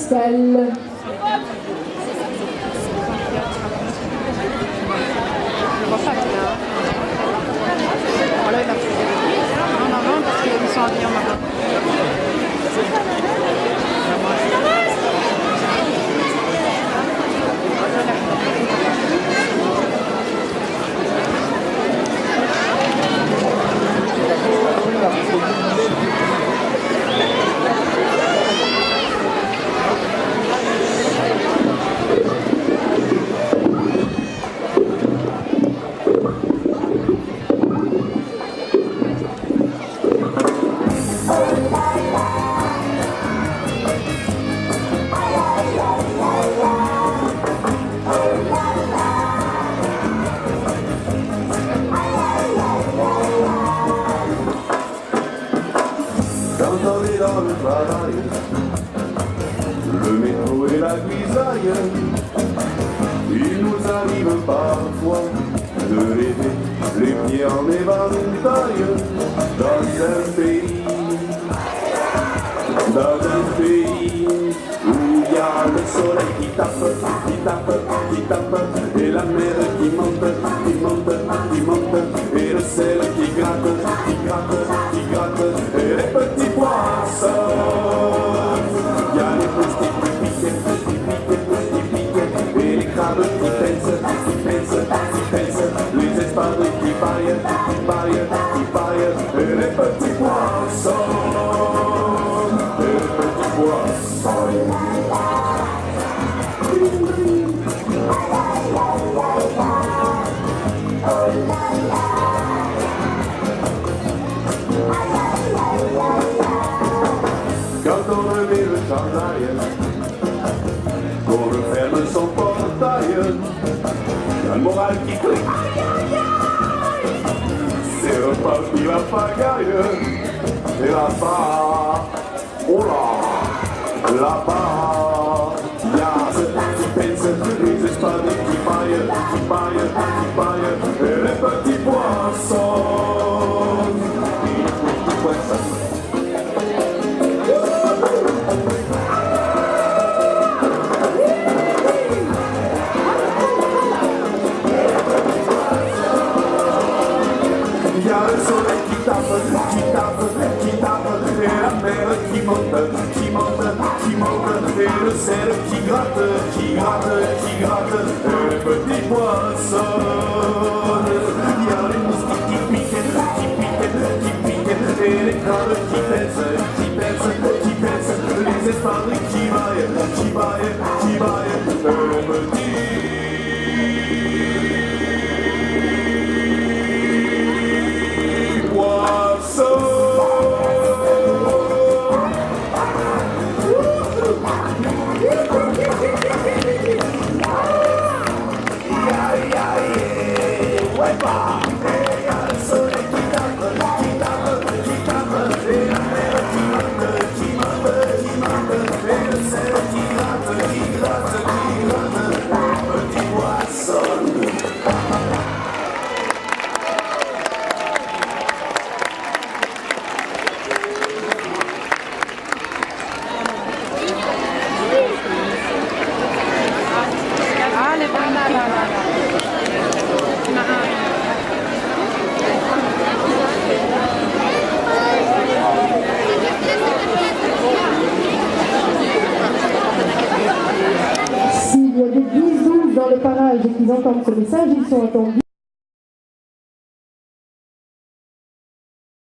Estelle. Voilà, il a fait en avant parce qu'ils sont habillés en avant. Quand on est dans le travail, le métro et la grisaille, il nous arrive parfois de rêver les pieds en éventail dans un pays où il y a le soleil qui tape, et la mer qui monte, et le sel qui gratte, et les petits poissons. Il y a les moustiques qui piquent, et les crabes qui pincent, les espadrilles qui paillent, et les petits poissons. Quand on remet le chandail, qu'on referme son portail, il y a le moral qui crie. C'est reparti la pagaille. Et là-bas, oh là, là-bas, il y a ceux qui pensent, les espadrilles qui paillent, et les petits poissons. Il y a le soleil qui tape, et la mer qui monte, et le sel qui gratte, et les petits poissons. Il y a les moustiques qui piquent, et les crabes qui pincent, les espadrilles qui baillent, et les petits S'il y a des bisous dans le parage et qu'ils entendent ce message, ils sont attendus.